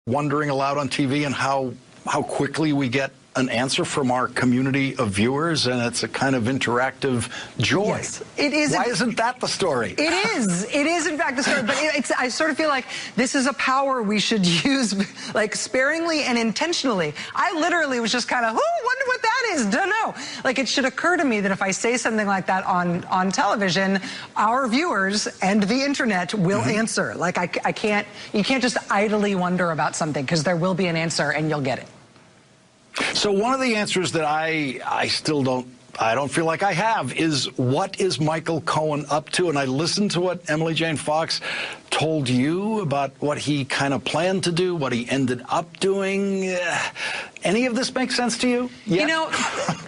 wondering aloud on TV and how quickly we get an answer from our community of viewers, and it's a kind of interactive joy. Yes, it is. Why isn't that the story? It is. It is, in fact, the story. But I sort of feel like this is a power we should use, like, sparingly and intentionally. I literally was just kind of, wonder what that is. Don't know. Like, it should occur to me that if I say something like that on television, our viewers and the internet will answer. Like, you can't just idly wonder about something, because there will be an answer and you'll get it. So one of the answers that I still don't feel like I have is, what is Michael Cohen up to? And I listened to what Emily Jane Fox told you about what he kind of planned to do, what he ended up doing. Any of this make sense to you? Yeah. You know,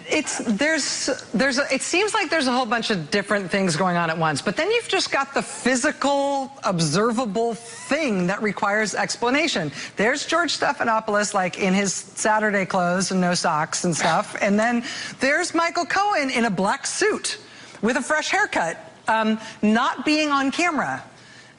it seems like there's a whole bunch of different things going on at once, but then you've just got the physical, observable thing that requires explanation. There's George Stephanopoulos, like, in his Saturday clothes and no socks and stuff, and then there's Michael Cohen in a black suit with a fresh haircut, not being on camera.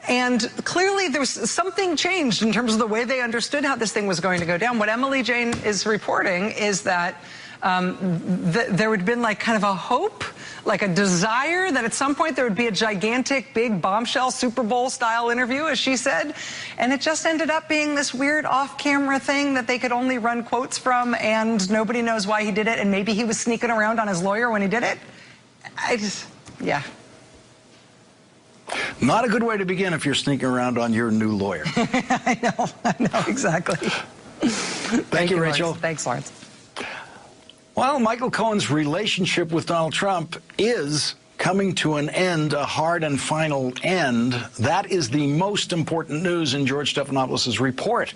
And clearly there was something changed in terms of the way they understood how this thing was going to go down. What Emily Jane is reporting is that there would have been, like, kind of a hope, like a desire that at some point there would be a gigantic, big bombshell Super Bowl style interview, as she said. And it just ended up being this weird off-camera thing that they could only run quotes from, and nobody knows why he did it. And maybe he was sneaking around on his lawyer when he did it. Yeah. Not a good way to begin if you're sneaking around on your new lawyer. I know, exactly. Thank you, Rachel. Lawrence. Thanks, Lawrence. Well, Michael Cohen's relationship with Donald Trump is coming to an end, a hard and final end. That is the most important news in George Stephanopoulos' report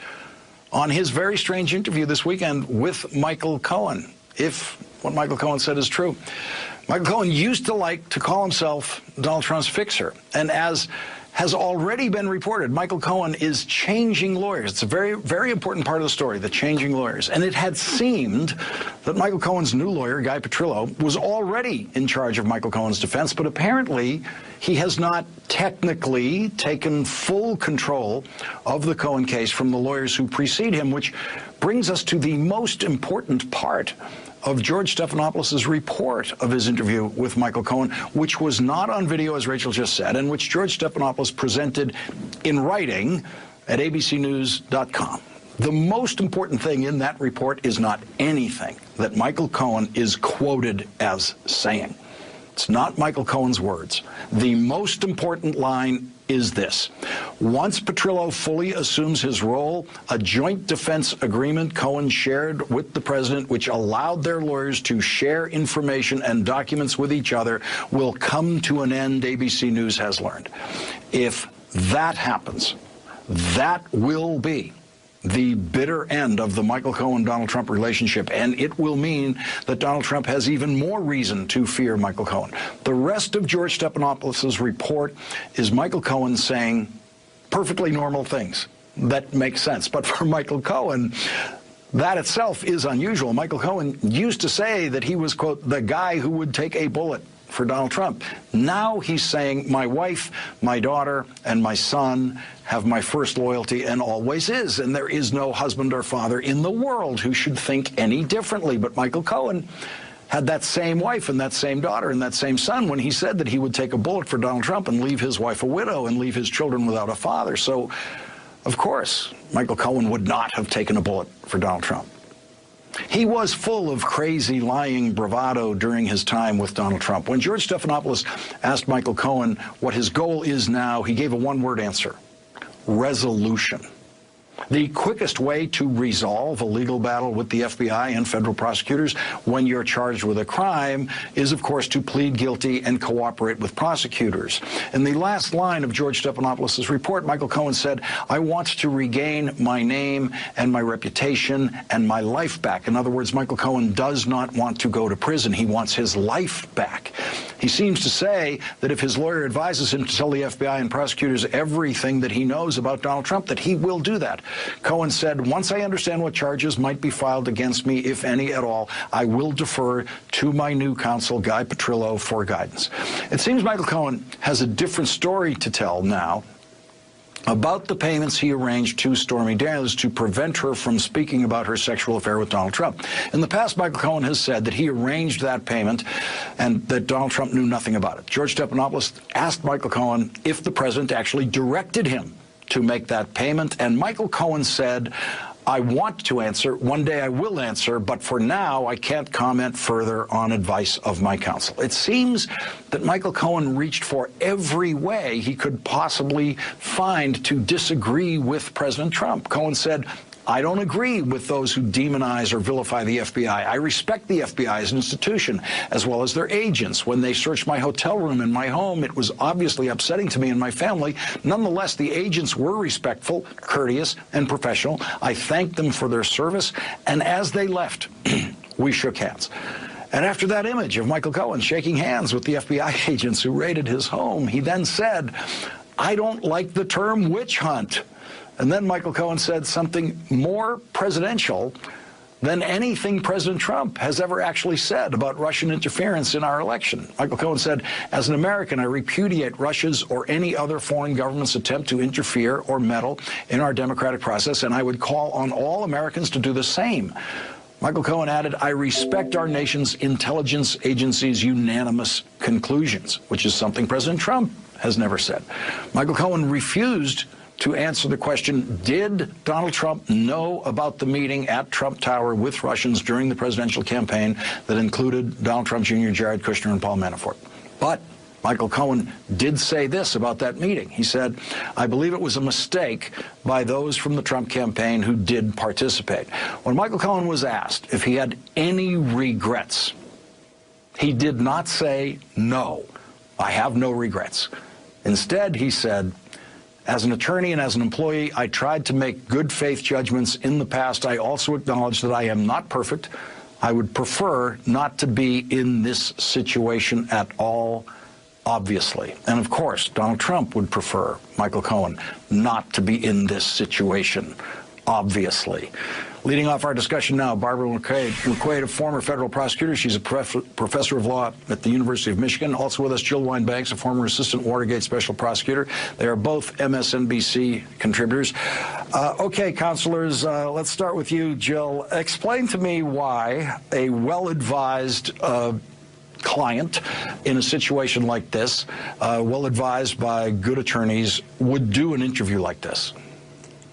on his very strange interview this weekend with Michael Cohen, if what Michael Cohen said is true. Michael Cohen used to like to call himself Donald Trump's fixer, and as has already been reported, Michael Cohen is changing lawyers. It's a very, very important part of the story, the changing lawyers. And it had seemed that Michael Cohen's new lawyer, Guy Petrillo, was already in charge of Michael Cohen's defense, but apparently he has not technically taken full control of the Cohen case from the lawyers who precede him, which brings us to the most important part of George Stephanopoulos' report of his interview with Michael Cohen, which was not on video, as Rachel just said, and which George Stephanopoulos presented in writing at abcnews.com. The most important thing in that report is not anything that Michael Cohen is quoted as saying. It's not Michael Cohen's words. The most important line is this: once Petrillo fully assumes his role, a joint defense agreement Cohen shared with the president, which allowed their lawyers to share information and documents with each other, will come to an end, ABC News has learned. If that happens, that will be the bitter end of the Michael Cohen-Donald Trump relationship, and it will mean that Donald Trump has even more reason to fear Michael Cohen. The rest of George Stephanopoulos' report is Michael Cohen saying perfectly normal things that make sense. But for Michael Cohen, that itself is unusual. Michael Cohen used to say that he was, quote, the guy who would take a bullet for Donald Trump. Now he's saying, my wife, my daughter, and my son have my first loyalty and always is, and there is no husband or father in the world who should think any differently. But Michael Cohen had that same wife and that same daughter and that same son when he said that he would take a bullet for Donald Trump and leave his wife a widow and leave his children without a father. So, of course, Michael Cohen would not have taken a bullet for Donald Trump. He was full of crazy, lying bravado during his time with Donald Trump. When George Stephanopoulos asked Michael Cohen what his goal is now, he gave a one-word answer: resolution. The quickest way to resolve a legal battle with the FBI and federal prosecutors when you're charged with a crime is, of course, to plead guilty and cooperate with prosecutors. In the last line of George Stephanopoulos' report, Michael Cohen said, I want to regain my name and my reputation and my life back. In other words, Michael Cohen does not want to go to prison. He wants his life back. He seems to say that if his lawyer advises him to tell the FBI and prosecutors everything that he knows about Donald Trump, that he will do that. Cohen said, once I understand what charges might be filed against me, if any at all, I will defer to my new counsel, Guy Petrillo, for guidance. It seems Michael Cohen has a different story to tell now. about the payments he arranged to Stormy Daniels to prevent her from speaking about her sexual affair with Donald Trump. In the past, Michael Cohen has said that he arranged that payment and that Donald Trump knew nothing about it. George Stephanopoulos asked Michael Cohen if the president actually directed him to make that payment, and Michael Cohen said, I want to answer. One day I will answer, but for now I can't comment further on advice of my counsel. It seems that Michael Cohen reached for every way he could possibly find to disagree with President Trump. Cohen said, I don't agree with those who demonize or vilify the FBI. I respect the FBI as an institution, as well as their agents. When they searched my hotel room and my home, it was obviously upsetting to me and my family. Nonetheless, the agents were respectful, courteous, and professional. I thanked them for their service, and as they left, we shook hands. And after that image of Michael Cohen shaking hands with the FBI agents who raided his home, he then said, I don't like the term witch hunt. And then Michael Cohen said something more presidential than anything President Trump has ever actually said about Russian interference in our election. Michael Cohen said, as an American, I repudiate Russia's or any other foreign government's attempt to interfere or meddle in our democratic process, and I would call on all Americans to do the same. Michael Cohen added, I respect our nation's intelligence agency's unanimous conclusions, which is something President Trump has never said. Michael Cohen refused to answer the question, did Donald Trump know about the meeting at Trump Tower with Russians during the presidential campaign that included Donald Trump Jr., Jared Kushner, and Paul Manafort? But Michael Cohen did say this about that meeting. He said, I believe it was a mistake by those from the Trump campaign who did participate. When Michael Cohen was asked if he had any regrets, he did not say, no, I have no regrets. Instead, he said, as an attorney and as an employee, I tried to make good faith judgments in the past. I also acknowledge that I am not perfect. I would prefer not to be in this situation at all, obviously. And of course, Donald Trump would prefer Michael Cohen not to be in this situation, obviously. Leading off our discussion now, Barbara McQuaid, a former federal prosecutor. She's a professor of law at the University of Michigan. Also with us, Jill Wine-Banks, a former assistant Watergate special prosecutor. They are both MSNBC contributors. Okay, counselors, let's start with you, Jill. Explain to me why a well-advised client in a situation like this, well-advised by good attorneys, would do an interview like this.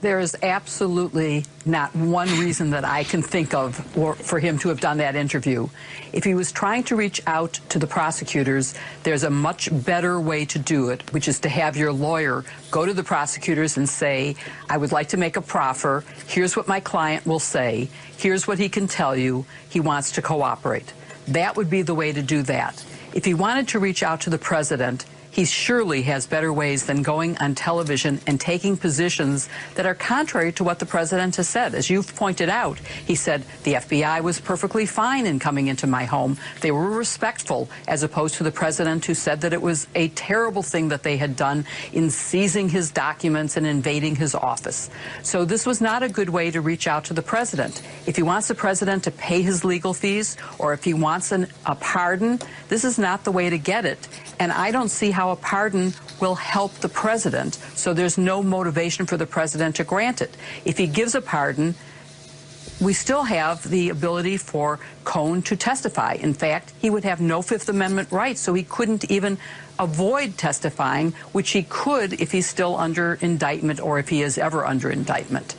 There is absolutely not one reason that I can think of for him to have done that interview. If he was trying to reach out to the prosecutors, there's a much better way to do it, which is to have your lawyer go to the prosecutors and say, I would like to make a proffer. Here's what my client will say. Here's what he can tell you. He wants to cooperate. That would be the way to do that. If he wanted to reach out to the president, he surely has better ways than going on television and taking positions that are contrary to what the president has said. As you've pointed out, he said the FBI was perfectly fine in coming into my home. They were respectful, as opposed to the president who said that it was a terrible thing that they had done in seizing his documents and invading his office. So this was not a good way to reach out to the president. If he wants the president to pay his legal fees, or if he wants a pardon, this is not the way to get it. And I don't see how a pardon will help the president, so there's no motivation for the president to grant it. If he gives a pardon, we still have the ability for Cohen to testify. In fact, he would have no Fifth Amendment rights, so he couldn't even avoid testifying, which he could if he's still under indictment or if he is ever under indictment.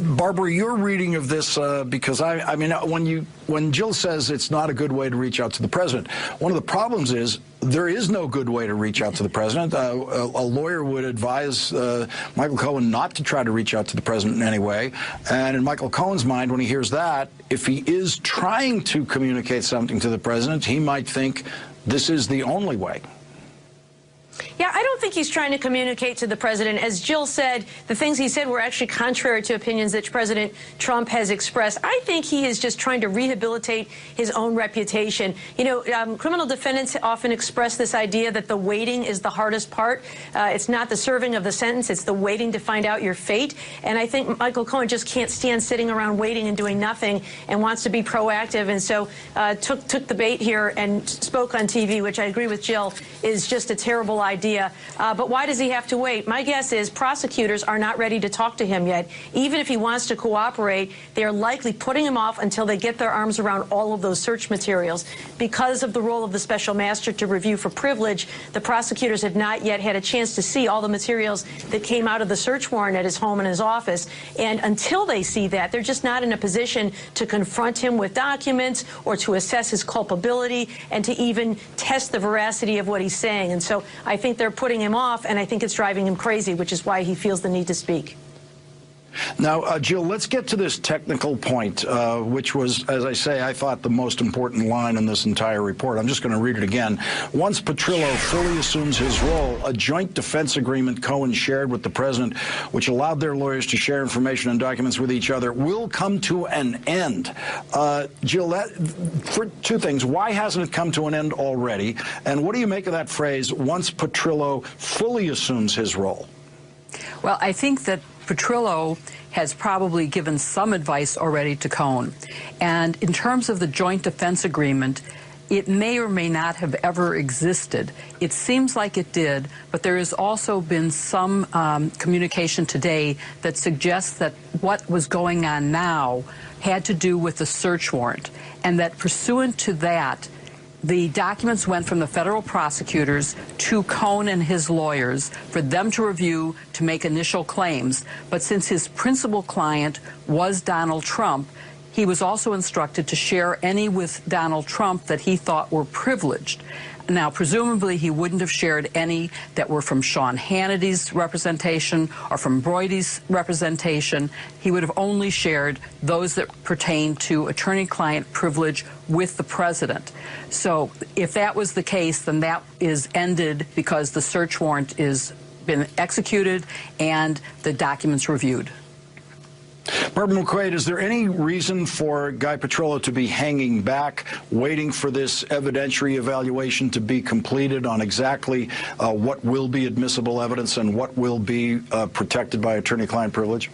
Barbara, your reading of this, because I mean, when Jill says it's not a good way to reach out to the president, one of the problems is there is no good way to reach out to the president. A lawyer would advise Michael Cohen not to try to reach out to the president in any way. And in Michael Cohen's mind, when he hears that, if he is trying to communicate something to the president, he might think this is the only way. Yeah, I don't think he's trying to communicate to the president. As Jill said, the things he said were actually contrary to opinions that President Trump has expressed. I think he is just trying to rehabilitate his own reputation. You know, criminal defendants often express this idea that the waiting is the hardest part. It's not the serving of the sentence, it's the waiting to find out your fate. And I think Michael Cohen just can't stand sitting around waiting and doing nothing and wants to be proactive. And so took the bait here and spoke on TV, which I agree with Jill, is just a terrible idea. But why does he have to wait? My guess is prosecutors are not ready to talk to him yet. Even if he wants to cooperate, they are likely putting him off until they get their arms around all of those search materials. Because of the role of the special master to review for privilege, the prosecutors have not yet had a chance to see all the materials that came out of the search warrant at his home and his office. And until they see that, they're just not in a position to confront him with documents or to assess his culpability and to even test the veracity of what he's saying. And so I think they're putting him off, and I think it's driving him crazy, which is why he feels the need to speak. Now, Jill, let's get to this technical point, which was, as I say, I thought the most important line in this entire report. I'm just going to read it again. Once Petrillo fully assumes his role, a joint defense agreement Cohen shared with the president, which allowed their lawyers to share information and documents with each other, will come to an end. Jill, for two things. Why hasn't it come to an end already? And what do you make of that phrase, once Petrillo fully assumes his role? Well, I think that Petrillo has probably given some advice already to Cohen. And in terms of the joint defense agreement, it may or may not have ever existed. It seems like it did, but there has also been some communication today that suggests that what was going on now had to do with the search warrant, and that pursuant to that, the documents went from the federal prosecutors to Cohen and his lawyers for them to review to make initial claims. But since his principal client was Donald Trump, he was also instructed to share any with Donald Trump that he thought were privileged. Now, presumably, he wouldn't have shared any that were from Sean Hannity's representation or from Broidy's representation. He would have only shared those that pertain to attorney-client privilege with the president. So if that was the case, then that is ended because the search warrant is been executed and the documents reviewed. Barbara McQuaid, is there any reason for Guy Petrillo to be hanging back, waiting for this evidentiary evaluation to be completed on exactly what will be admissible evidence and what will be protected by attorney-client privilege?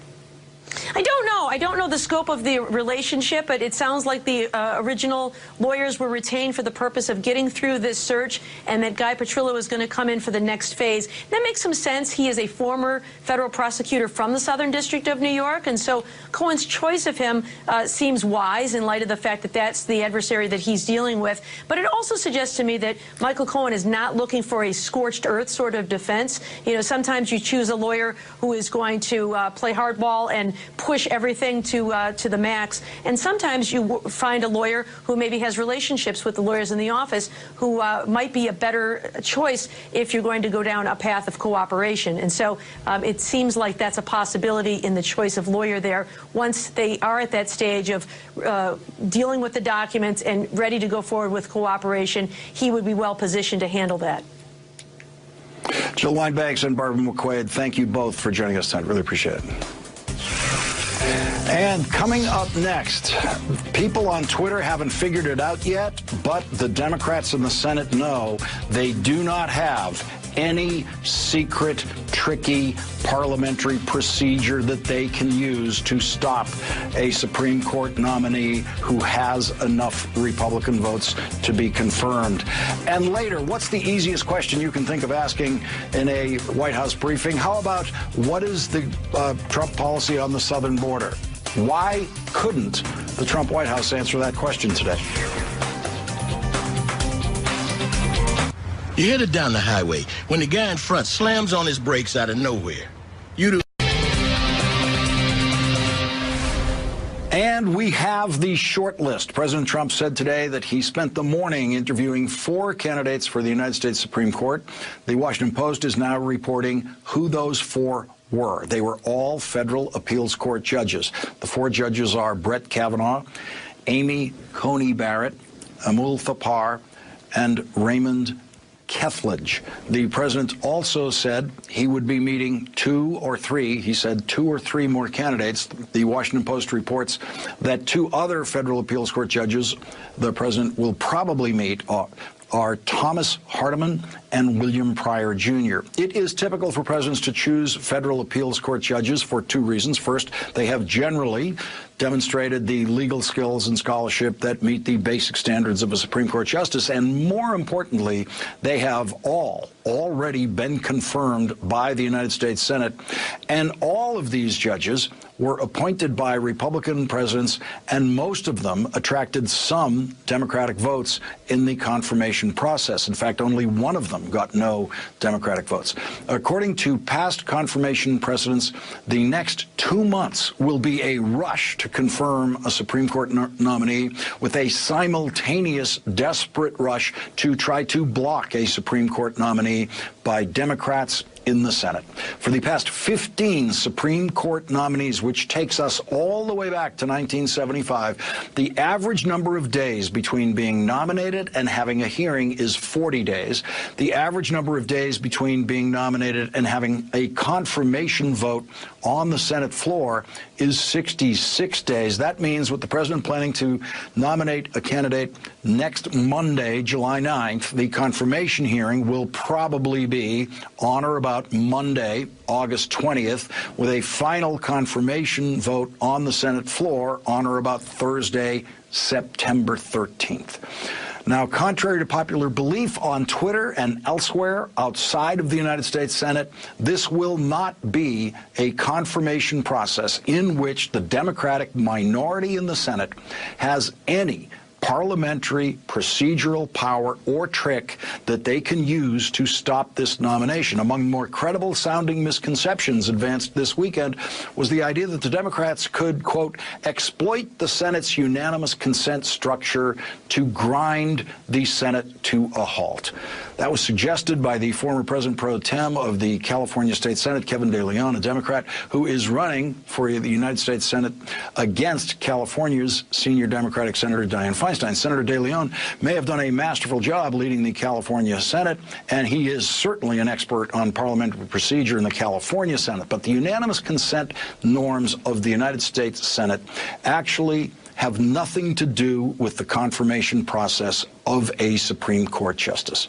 I don't know. I don't know the scope of the relationship, but it sounds like the original lawyers were retained for the purpose of getting through this search, and that Guy Petrillo is going to come in for the next phase. That makes some sense. He is a former federal prosecutor from the Southern District of New York, and so Cohen's choice of him seems wise in light of the fact that that's the adversary that he's dealing with. But it also suggests to me that Michael Cohen is not looking for a scorched earth sort of defense. You know, sometimes you choose a lawyer who is going to play hardball and push everything to the max. And sometimes you find a lawyer who maybe has relationships with the lawyers in the office who might be a better choice if you're going to go down a path of cooperation. And so it seems like that's a possibility in the choice of lawyer there. Once they are at that stage of dealing with the documents and ready to go forward with cooperation, he would be well positioned to handle that. Jill Wine-Banks and Barbara McQuaid, thank you both for joining us tonight. Really appreciate it. And coming up next, people on Twitter haven't figured it out yet, but the Democrats in the Senate know they do not have any secret, tricky parliamentary procedure that they can use to stop a Supreme Court nominee who has enough Republican votes to be confirmed. And later, what's the easiest question you can think of asking in a White House briefing? How about what is the Trump policy on the southern border? Why couldn't the Trump White House answer that question today? You're headed down the highway when the guy in front slams on his brakes out of nowhere. You do. And we have the short list. President Trump said today that he spent the morning interviewing 4 candidates for the United States Supreme Court. The Washington Post is now reporting who those 4 were. They were all federal appeals court judges. The 4 judges are Brett Kavanaugh, Amy Coney Barrett, Amul Thapar, and Raymond Kethledge. The president also said he would be meeting 2 or 3, he said 2 or 3 more candidates. The Washington Post reports that 2 other federal appeals court judges the president will probably meet are Thomas Hardiman and William Pryor Jr. It is typical for presidents to choose federal appeals court judges for two reasons. First, they have generally demonstrated the legal skills and scholarship that meet the basic standards of a Supreme Court justice. And more importantly, they have all already been confirmed by the United States Senate. And all of these judges were appointed by Republican presidents, and most of them attracted some Democratic votes in the confirmation process. In fact, only one of them got no Democratic votes. According to past confirmation precedents, the next 2 months will be a rush to confirm a Supreme Court nominee, with a simultaneous desperate rush to try to block a Supreme Court nominee by Democrats in the Senate. For the past 15 Supreme Court nominees, which takes us all the way back to 1975, the average number of days between being nominated and having a hearing is 40 days. The average number of days between being nominated and having a confirmation vote on the Senate floor is 66 days. That means with the president planning to nominate a candidate next Monday, July 9th, the confirmation hearing will probably be on or about Monday, August 20th, with a final confirmation vote on the Senate floor on or about Thursday, September 13th. Now, contrary to popular belief on Twitter and elsewhere outside of the United States Senate, this will not be a confirmation process in which the Democratic minority in the Senate has any parliamentary procedural power or trick that they can use to stop this nomination. Among more credible sounding misconceptions advanced this weekend was the idea that the Democrats could, quote, exploit the Senate's unanimous consent structure to grind the Senate to a halt. That was suggested by the former President pro tem of the California State Senate, Kevin De Leon, a Democrat who is running for the United States Senate against California's senior Democratic Senator Dianne Feinstein. Senator De Leon may have done a masterful job leading the California Senate, and he is certainly an expert on parliamentary procedure in the California Senate. But the unanimous consent norms of the United States Senate actually have nothing to do with the confirmation process of a Supreme Court justice.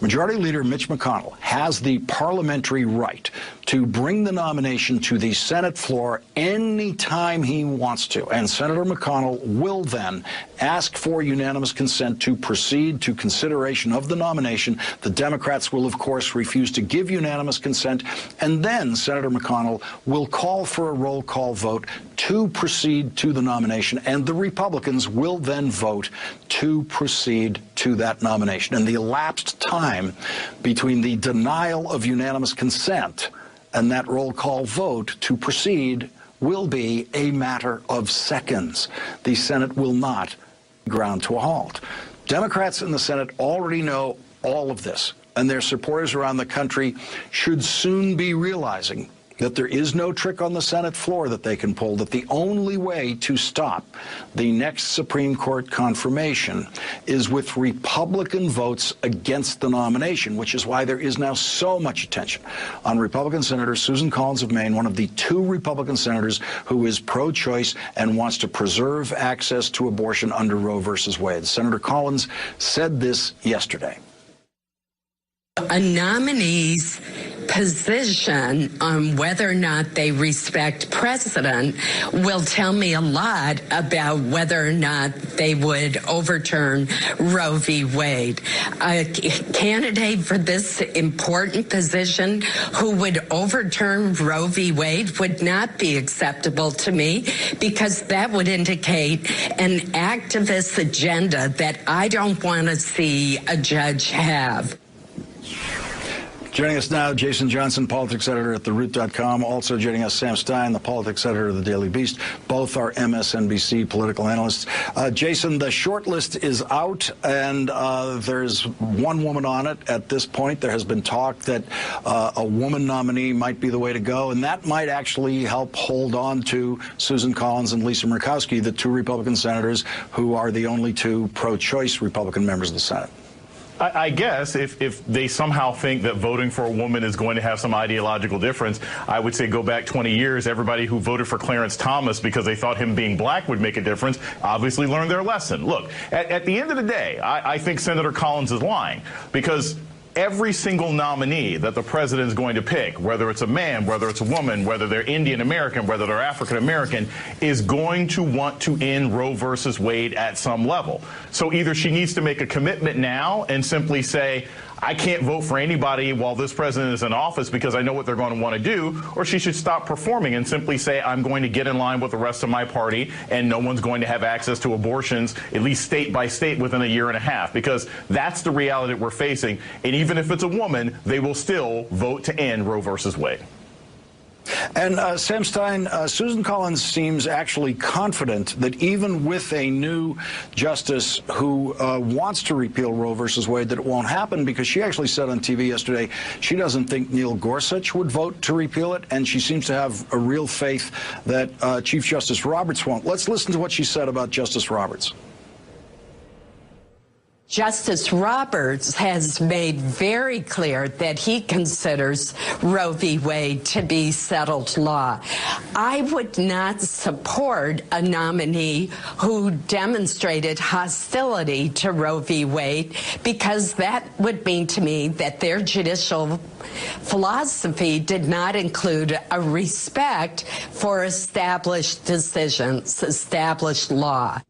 Majority Leader Mitch McConnell has the parliamentary right to bring the nomination to the Senate floor anytime he wants to, and Senator McConnell will then ask for unanimous consent to proceed to consideration of the nomination. The Democrats will, of course, refuse to give unanimous consent, and then Senator McConnell will call for a roll call vote to proceed to the nomination, and the Republicans will then vote to proceed to that nomination. And the elapsed time between the denial of unanimous consent and that roll call vote to proceed will be a matter of seconds. The Senate will not ground to a halt. Democrats in the Senate already know all of this, and their supporters around the country should soon be realizing that there is no trick on the Senate floor that they can pull, that the only way to stop the next Supreme Court confirmation is with Republican votes against the nomination, which is why there is now so much attention on Republican Senator Susan Collins of Maine, one of the two Republican senators who is pro-choice and wants to preserve access to abortion under Roe versus Wade. Senator Collins said this yesterday. A nominee's position on whether or not they respect precedent will tell me a lot about whether or not they would overturn Roe v. Wade. A candidate for this important position who would overturn Roe v. Wade would not be acceptable to me, because that would indicate an activist agenda that I don't want to see a judge have. Joining us now, Jason Johnson, politics editor at TheRoot.com. Also joining us, Sam Stein, the politics editor of the Daily Beast. Both are MSNBC political analysts. Jason, the short list is out, and there's one woman on it at this point. There has been talk that a woman nominee might be the way to go, and that might actually help hold on to Susan Collins and Lisa Murkowski, the two Republican senators who are the only two pro-choice Republican members of the Senate. I guess if they somehow think that voting for a woman is going to have some ideological difference, I would say go back 20 years. Everybody who voted for Clarence Thomas because they thought him being black would make a difference obviously learned their lesson. Look, at the end of the day, I think Senator Collins is lying, because every single nominee that the president is going to pick, whether it's a man, whether it's a woman, whether they're Indian American, whether they're African American, is going to want to end Roe versus Wade at some level. So either she needs to make a commitment now and simply say, I can't vote for anybody while this president is in office because I know what they're going to want to do, or she should stop performing and simply say, I'm going to get in line with the rest of my party and no one's going to have access to abortions, at least state by state, within a year and a half, because that's the reality that we're facing. And even if it's a woman, they will still vote to end Roe versus Wade. And Sam Stein, Susan Collins seems actually confident that even with a new justice who wants to repeal Roe versus Wade, that it won't happen, because she actually said on TV yesterday she doesn't think Neil Gorsuch would vote to repeal it, and she seems to have a real faith that Chief Justice Roberts won't. Let's listen to what she said about Justice Roberts. Justice Roberts has made very clear that he considers Roe v. Wade to be settled law. I would not support a nominee who demonstrated hostility to Roe v. Wade, because that would mean to me that their judicial philosophy did not include a respect for established decisions, established law.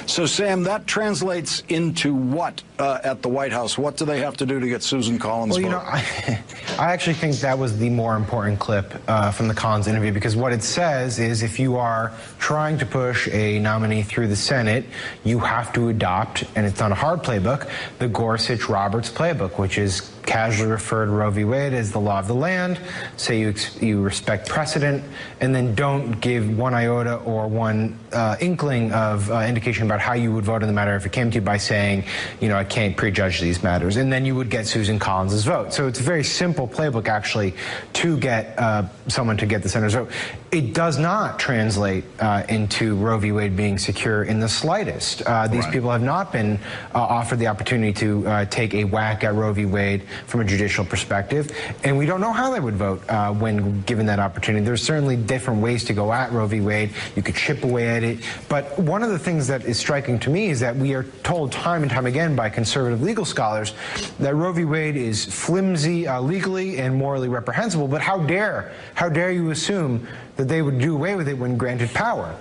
So, Sam, that translates into what at the White House? What do they have to do to get Susan Collins' vote? Well, you know, I actually think that was the more important clip from the Collins interview, because what it says is if you are trying to push a nominee through the Senate, you have to adopt, and it's not a hard playbook, the Gorsuch-Roberts playbook, which is casually refer to Roe v. Wade as the law of the land, say you respect precedent, and then don't give one iota or one inkling of indication about how you would vote in the matter if it came to you by saying, you know, I can't prejudge these matters. And then you would get Susan Collins' vote. So it's a very simple playbook, actually, to get someone to get the senator's vote. It does not translate into Roe v. Wade being secure in the slightest. These people have not been offered the opportunity to take a whack at Roe v. Wade from a judicial perspective, and we don't know how they would vote when given that opportunity. There's certainly different ways to go at Roe v. Wade. You could chip away at it, but one of the things that is striking to me is that we are told time and time again by conservative legal scholars that Roe v. Wade is flimsy legally and morally reprehensible, but how dare you assume that they would do away with it when granted power?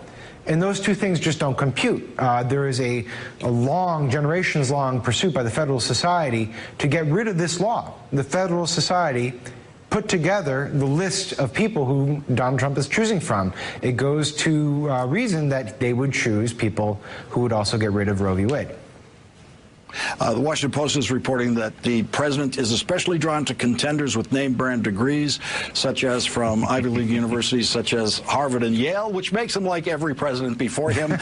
And those two things just don't compute. There is a long, generations-long pursuit by the Federalist Society to get rid of this law. The Federalist Society put together the list of people who Donald Trump is choosing from. It goes to reason that they would choose people who would also get rid of Roe v. Wade. The Washington Post is reporting that the president is especially drawn to contenders with name-brand degrees, such as from Ivy League universities such as Harvard and Yale, which makes him like every president before him.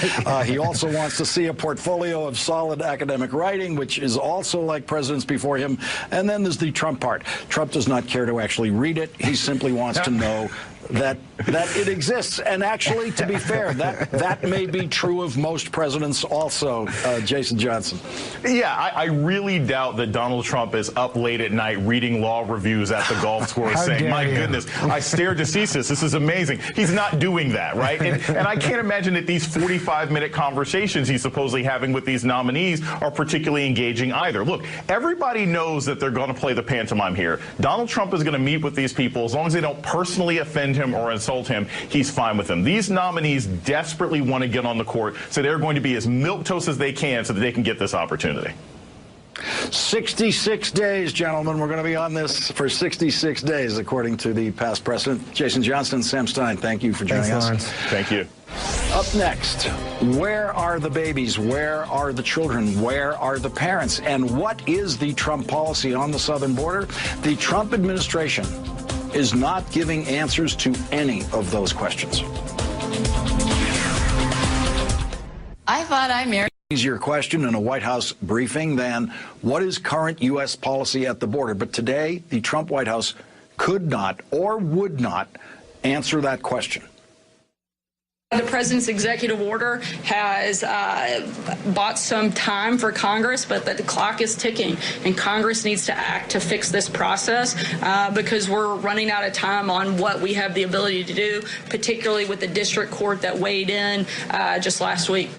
He also wants to see a portfolio of solid academic writing, which is also like presidents before him. And then there's the Trump part. Trump does not care to actually read it. He simply wants to know that it exists. And actually, to be fair, that may be true of most presidents also, Jason Johnson. Yeah, I really doubt that Donald Trump is up late at night reading law reviews at the golf course saying, my goodness, I stared to see this is amazing. He's not doing that, right? And I can't imagine that these 45-minute conversations he's supposedly having with these nominees are particularly engaging either. Look, everybody knows that they're going to play the pantomime here. Donald Trump is going to meet with these people. As long as they don't personally offend him or insult him, he's fine with them. These nominees desperately want to get on the court, so they're going to be as milquetoast as they can so that they can get this opportunity. 66 days, gentlemen. We're going to be on this for 66 days, according to the past precedent. Jason Johnson, Sam Stein, thank you for joining us. Thank you. Up next, where are the babies? Where are the children? Where are the parents? And what is the Trump policy on the southern border? The Trump administration is not giving answers to any of those questions. I thought I married. Easier question in a White House briefing than what is current U.S. policy at the border. But today, the Trump White House could not or would not answer that question. The president's executive order has bought some time for Congress, but the clock is ticking, and Congress needs to act to fix this process because we're running out of time on what we have the ability to do, particularly with the district court that weighed in just last week.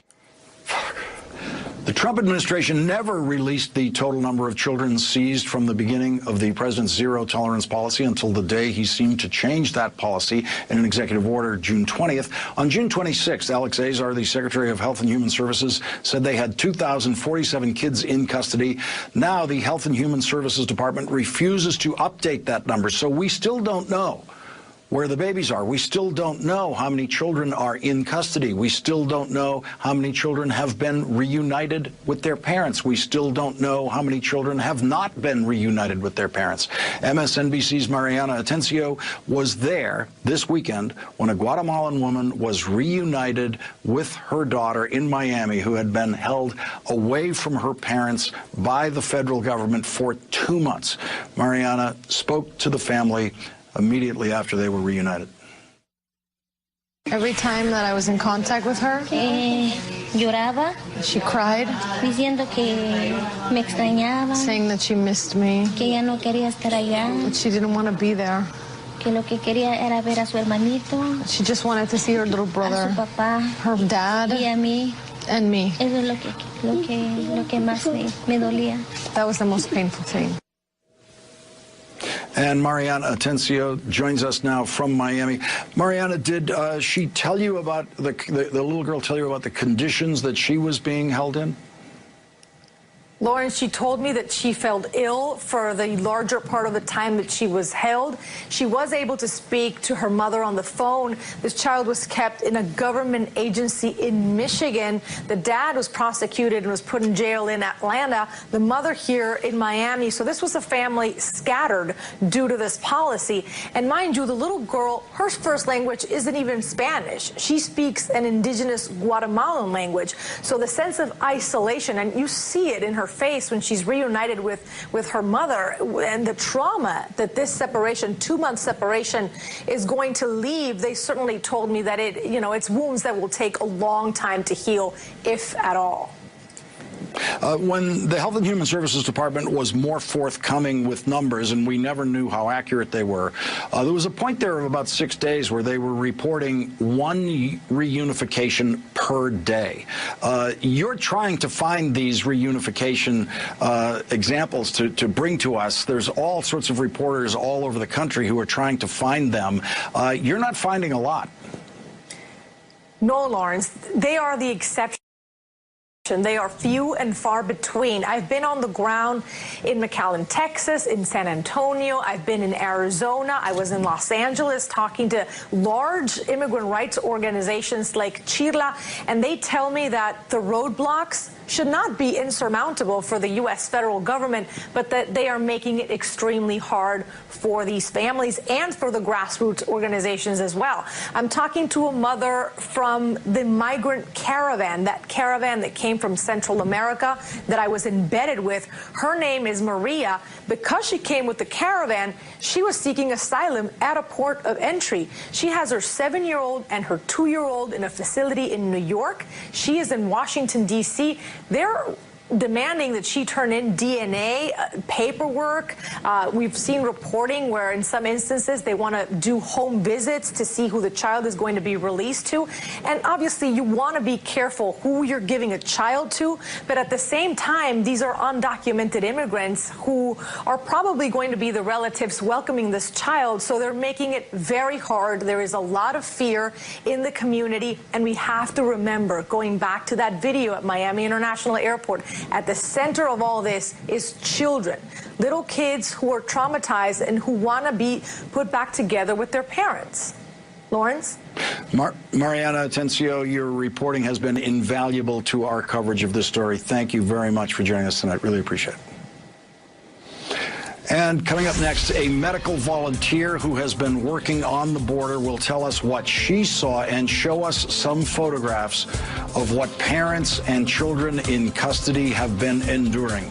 The Trump administration never released the total number of children seized from the beginning of the president's zero-tolerance policy until the day he seemed to change that policy in an executive order June 20th. On June 26th, Alex Azar, the Secretary of Health and Human Services, said they had 2,047 kids in custody. Now the Health and Human Services Department refuses to update that number, so we still don't know where the babies are. We still don't know how many children are in custody. We still don't know how many children have been reunited with their parents. We still don't know how many children have not been reunited with their parents. MSNBC's Mariana Atencio was there this weekend when a Guatemalan woman was reunited with her daughter in Miami, who had been held away from her parents by the federal government for 2 months. Mariana spoke to the family immediately after they were reunited. Every time that I was in contact with her, lloraba, she cried, diciendo que me extrañaba, saying that she missed me, que ella no quería estar allá, that she didn't want to be there, que lo que quería era ver a su hermanito, she just wanted to see her little brother, a su papá, her dad, y a mí. And me. Eso es lo que más me dolía. That was the most painful thing. And Mariana Atencio joins us now from Miami. Mariana, did she tell you about the little girl tell you about the conditions that she was being held in? Lauren, she told me that she felt ill for the larger part of the time that she was held. She was able to speak to her mother on the phone. This child was kept in a government agency in Michigan. The dad was prosecuted and was put in jail in Atlanta. The mother here in Miami. So this was a family scattered due to this policy. And mind you, the little girl, her first language isn't even Spanish. She speaks an indigenous Guatemalan language. So the sense of isolation, and you see it in her face when she's reunited with her mother, and the trauma that this separation, 2-month separation, is going to leave. They certainly told me that it's wounds that will take a long time to heal, if at all. When the Health and Human Services Department was more forthcoming with numbers, and we never knew how accurate they were, there was a point there of about 6 days where they were reporting 1 reunification per day. You're trying to find these reunification examples to bring to us. There's all sorts of reporters all over the country who are trying to find them. You're not finding a lot. No, Lawrence, they are the exception. They are few and far between. I've been on the ground in McAllen, Texas, in San Antonio. I've been in Arizona. I was in Los Angeles talking to large immigrant rights organizations like Chirla, and they tell me that the roadblocks should not be insurmountable for the U.S. federal government, but that they are making it extremely hard for these families and for the grassroots organizations as well. I'm talking to a mother from the migrant caravan, that caravan that came from Central America that I was embedded with. Her name is Maria. Because she came with the caravan, she was seeking asylum at a port of entry. She has her 7-year-old and her 2-year-old in a facility in New York. She is in Washington, D.C. They're demanding that she turn in DNA paperwork. We've seen reporting where in some instances they want to do home visits to see who the child is going to be released to. And obviously you want to be careful who you're giving a child to, but at the same time, these are undocumented immigrants who are probably going to be the relatives welcoming this child, so they're making it very hard. There is a lot of fear in the community, and we have to remember, going back to that video at Miami International Airport, at the center of all this is children, little kids who are traumatized and who want to be put back together with their parents. Lawrence? Mariana Atencio, your reporting has been invaluable to our coverage of this story. Thank you very much for joining us tonight. Really appreciate it. And coming up next, a medical volunteer who has been working on the border will tell us what she saw and show us some photographs of what parents and children in custody have been enduring.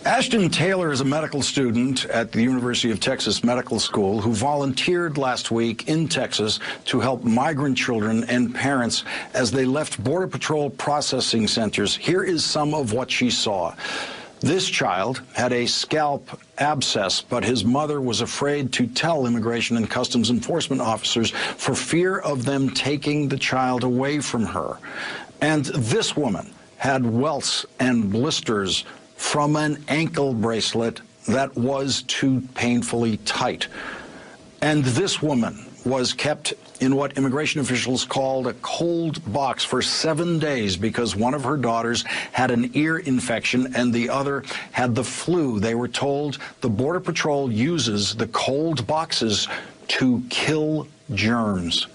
Ashton Taylor is a medical student at the University of Texas Medical School who volunteered last week in Texas to help migrant children and parents as they left Border Patrol processing centers. Here is some of what she saw. This child had a scalp abscess, but his mother was afraid to tell Immigration and Customs Enforcement officers for fear of them taking the child away from her. And this woman had welts and blisters from an ankle bracelet that was too painfully tight. And this woman was kept in what immigration officials called a cold box for 7 days because one of her daughters had an ear infection and the other had the flu. They were told the Border Patrol uses the cold boxes to kill germs.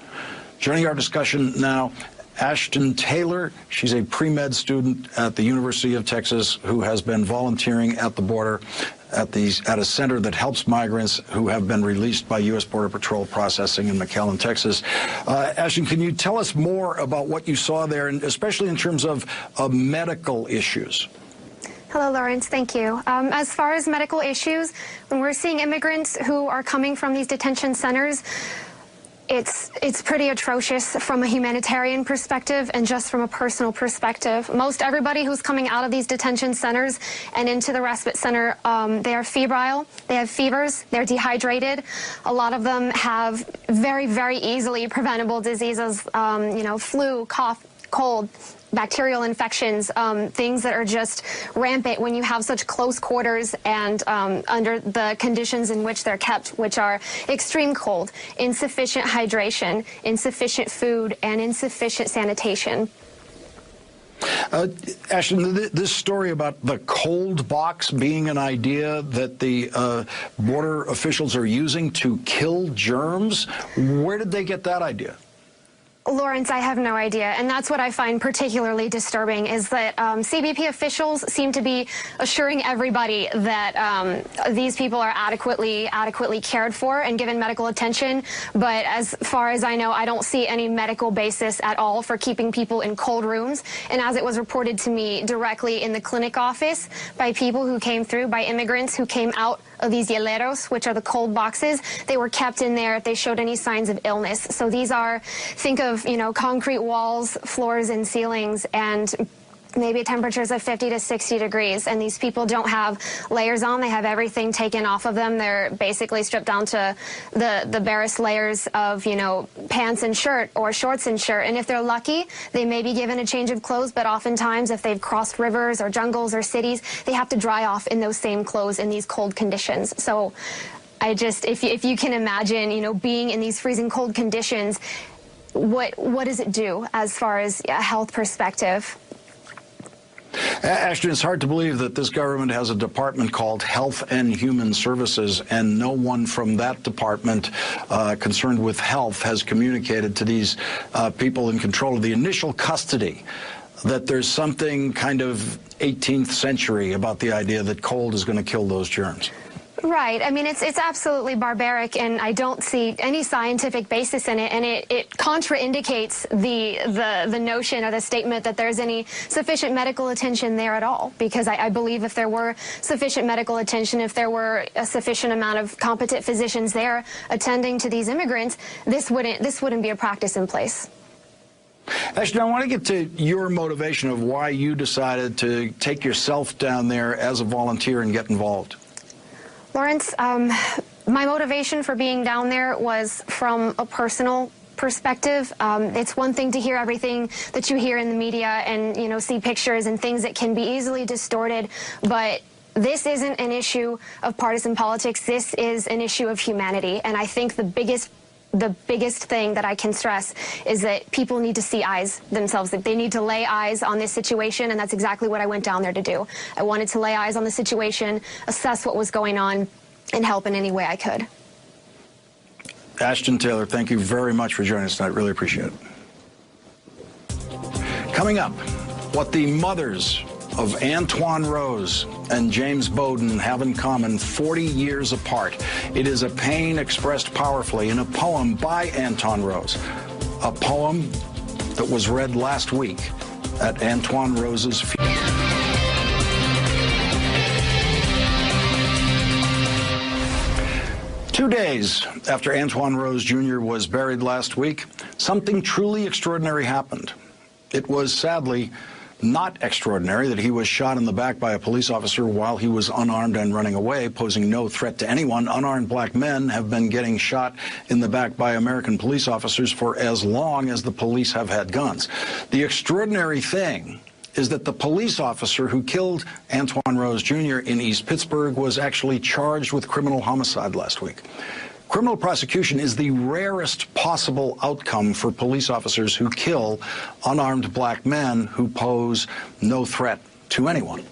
Joining our discussion now, Ashton Taylor. She's a pre-med student at the University of Texas who has been volunteering at the border at a center that helps migrants who have been released by U.S. Border Patrol processing in McAllen, Texas. Ashton, can you tell us more about what you saw there, and especially in terms of medical issues? Hello, Lawrence. Thank you. As far as medical issues, when we're seeing immigrants who are coming from these detention centers, it's pretty atrocious from a humanitarian perspective and just from a personal perspective. Most everybody who's coming out of these detention centers and into the respite center, they are febrile, they have fevers, they're dehydrated. A lot of them have very, very easily preventable diseases, flu, cough, cold, bacterial infections, things that are just rampant when you have such close quarters and under the conditions in which they're kept, which are extreme cold, insufficient hydration, insufficient food, and insufficient sanitation. Ashton, this story about the cold box being an idea that the border officials are using to kill germs, where did they get that idea? Lawrence, I have no idea, and that's what I find particularly disturbing, is that CBP officials seem to be assuring everybody that these people are adequately cared for and given medical attention, but as far as I know, I don't see any medical basis at all for keeping people in cold rooms. And as it was reported to me directly in the clinic office by people who came through, by immigrants who came out of these hieleros, which are the cold boxes, they were kept in there if they showed any signs of illness. So these are, think of, concrete walls, floors, and ceilings, and maybe temperatures of 50 to 60 degrees. And these people don't have layers on. They have everything taken off of them. They're basically stripped down to the barest layers of, pants and shirt or shorts and shirt. And if they're lucky, they may be given a change of clothes. But oftentimes, if they've crossed rivers or jungles or cities, they have to dry off in those same clothes in these cold conditions. So if you can imagine, being in these freezing cold conditions, what does it do as far as a health perspective? Ashton, it's hard to believe that this government has a department called Health and Human Services, and no one from that department concerned with health has communicated to these people in control of the initial custody that there's something kind of 18th century about the idea that cold is going to kill those germs. Right. I mean, it's absolutely barbaric, and I don't see any scientific basis in it, and it contraindicates the notion or the statement that there's any sufficient medical attention there at all, because I believe if there were sufficient medical attention, if there were a sufficient amount of competent physicians there attending to these immigrants, this wouldn't be a practice in place. Ashton, I want to get to your motivation of why you decided to take yourself down there as a volunteer and get involved. Lawrence, my motivation for being down there was from a personal perspective. It's one thing to hear everything that you hear in the media and, see pictures and things that can be easily distorted, but this isn't an issue of partisan politics. This is an issue of humanity, and I think the biggest thing that I can stress is that people need to see eyes themselves. That they need to lay eyes on this situation, and that's exactly what I went down there to do. I wanted to lay eyes on the situation, assess what was going on, and help in any way I could. Ashton Taylor, thank you very much for joining us tonight. Really appreciate it. Coming up, what the mothers of Antoine Rose and James Bowden have in common 40 years apart. It is a pain expressed powerfully in a poem by Antoine Rose, a poem that was read last week at Antoine Rose's funeral. Two days after Antoine Rose Jr. was buried last week, something truly extraordinary happened. It was sadly not extraordinary that he was shot in the back by a police officer while he was unarmed and running away, posing no threat to anyone. Unarmed black men have been getting shot in the back by American police officers for as long as the police have had guns. The extraordinary thing is that the police officer who killed Antoine Rose Jr. in East Pittsburgh was actually charged with criminal homicide last week. Criminal prosecution is the rarest possible outcome for police officers who kill unarmed black men who pose no threat to anyone.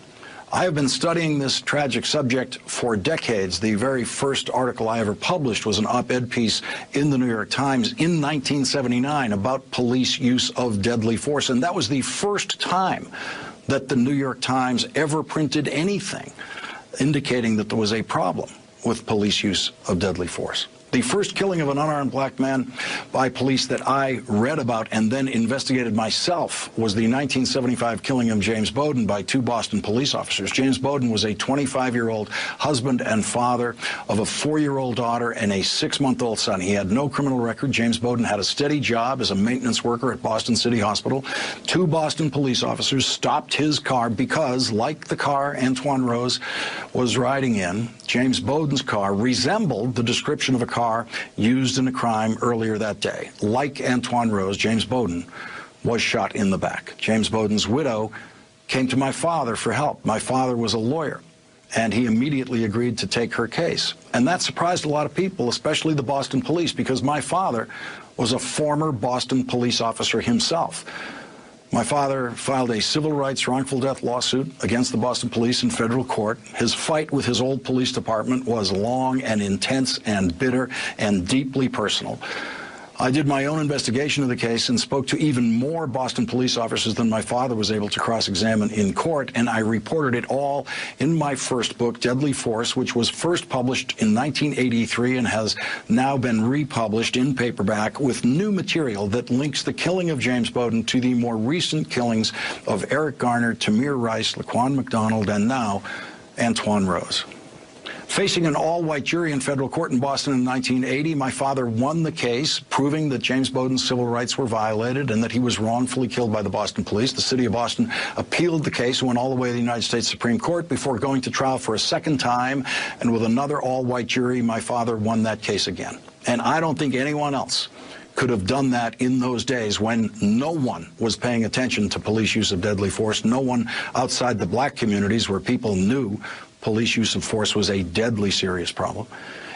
I have been studying this tragic subject for decades. The very first article I ever published was an op-ed piece in the New York Times in 1979 about police use of deadly force, and that was the first time that the New York Times ever printed anything indicating that there was a problem with police use of deadly force. The first killing of an unarmed black man by police that I read about and then investigated myself was the 1975 killing of James Bowden by 2 Boston police officers. James Bowden was a 25-year-old husband and father of a 4-year-old daughter and a 6-month-old son. He had no criminal record. James Bowden had a steady job as a maintenance worker at Boston City Hospital. 2 Boston police officers stopped his car because, like the car Antoine Rose was riding in, James Bowden's car resembled the description of a car used in a crime earlier that day. Like Antoine Rose, James Bowden was shot in the back. James Bowden's widow came to my father for help. My father was a lawyer, and he immediately agreed to take her case. And that surprised a lot of people, especially the Boston police, because my father was a former Boston police officer himself. My father filed a civil rights wrongful death lawsuit against the Boston police in federal court. His fight with his old police department was long and intense and bitter and deeply personal. I did my own investigation of the case and spoke to even more Boston police officers than my father was able to cross-examine in court, and I reported it all in my first book, Deadly Force, which was first published in 1983 and has now been republished in paperback with new material that links the killing of James Bowden to the more recent killings of Eric Garner, Tamir Rice, Laquan McDonald, and now Antoine Rose. Facing an all-white jury in federal court in Boston in 1980, my father won the case, proving that James Bowden's civil rights were violated and that he was wrongfully killed by the Boston police. The city of Boston appealed the case and went all the way to the United States Supreme Court before going to trial for a second time. And with another all-white jury, my father won that case again. And I don't think anyone else could have done that in those days when no one was paying attention to police use of deadly force, no one outside the black communities where people knew police use of force was a deadly serious problem.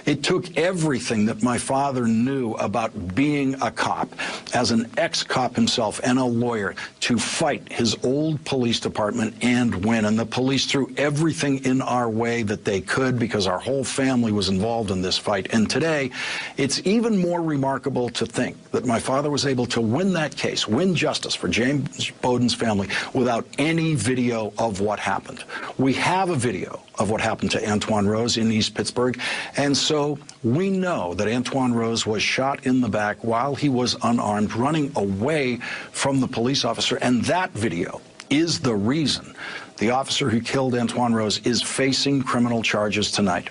It took everything that my father knew about being a cop, as an ex-cop himself and a lawyer, to fight his old police department and win. And the police threw everything in our way that they could because our whole family was involved in this fight. And today, it's even more remarkable to think that my father was able to win that case, win justice for James Bowden's family without any video of what happened. We have a video of what happened to Antoine Rose in East Pittsburgh, and so we know that Antoine Rose was shot in the back while he was unarmed, running away from the police officer, and that video is the reason the officer who killed Antoine Rose is facing criminal charges tonight.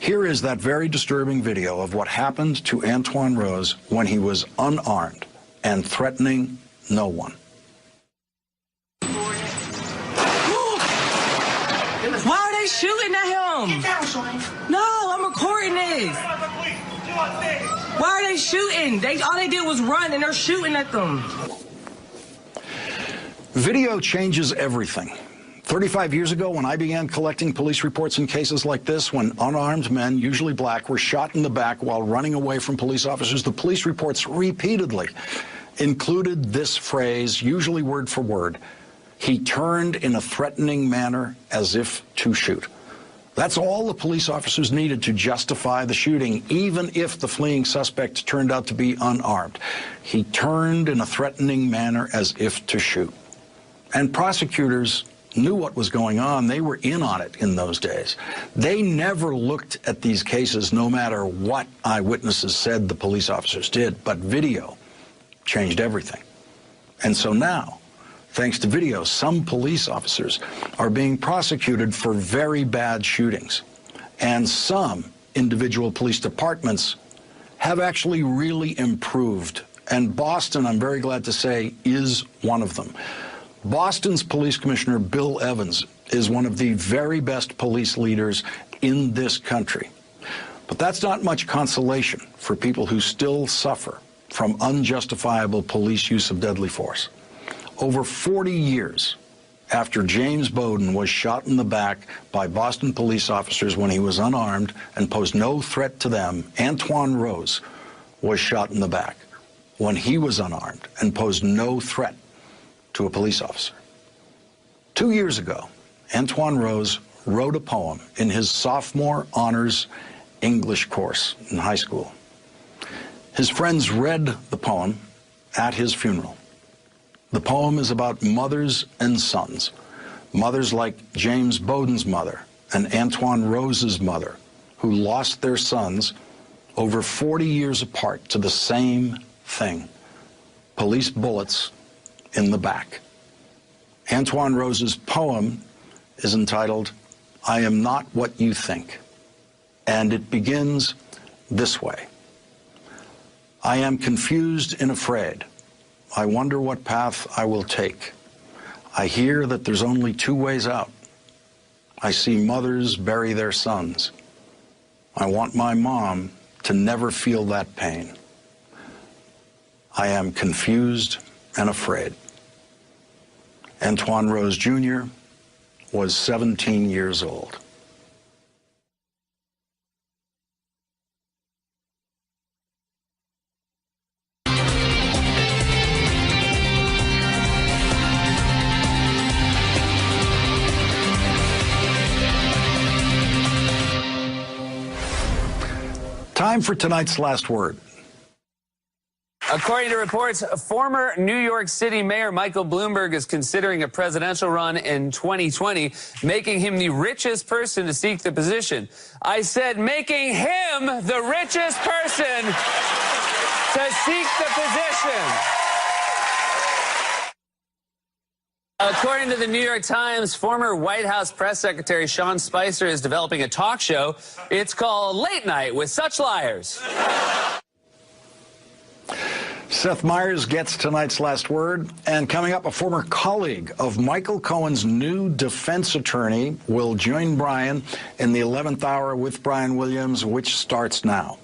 Here is that very disturbing video of what happened to Antoine Rose when he was unarmed and threatening no one. Why are they shooting at him? No, I'm recording this. Why are they shooting? All they did was run and they're shooting at them. Video changes everything. 35 years ago, when I began collecting police reports in cases like this, when unarmed men, usually black, were shot in the back while running away from police officers, the police reports repeatedly included this phrase, usually word for word: "He turned in a threatening manner as if to shoot." That's all the police officers needed to justify the shooting, even if the fleeing suspect turned out to be unarmed. He turned in a threatening manner as if to shoot. And prosecutors knew what was going on. They were in on it in those days. They never looked at these cases, no matter what eyewitnesses said the police officers did. But video changed everything. And so now, thanks to video, some police officers are being prosecuted for very bad shootings. And some individual police departments have actually really improved. And Boston, I'm very glad to say, is one of them. Boston's police commissioner, Bill Evans, is one of the very best police leaders in this country. But that's not much consolation for people who still suffer from unjustifiable police use of deadly force. Over 40 years after James Bowden was shot in the back by Boston police officers when he was unarmed and posed no threat to them, Antoine Rose was shot in the back when he was unarmed and posed no threat to a police officer. 2 years ago, Antoine Rose wrote a poem in his sophomore honors English course in high school. His friends read the poem at his funeral. The poem is about mothers and sons, mothers like James Bowden's mother and Antoine Rose's mother, who lost their sons over 40 years apart to the same thing, police bullets in the back. Antoine Rose's poem is entitled, "I Am Not What You Think," and it begins this way. I am confused and afraid. I wonder what path I will take. I hear that there's only two ways out. I see mothers bury their sons. I want my mom to never feel that pain. I am confused and afraid. Antoine Rose Jr. was 17 years old. Time for tonight's last word. According to reports, former New York City Mayor Michael Bloomberg is considering a presidential run in 2020, making him the richest person to seek the position. I said making him the richest person to seek the position. According to the New York Times, former White House press secretary Sean Spicer is developing a talk show. It's called Late Night with Such Liars. Seth Meyers gets tonight's last word. And coming up, a former colleague of Michael Cohen's new defense attorney will join Brian in the 11th hour with Brian Williams, which starts now.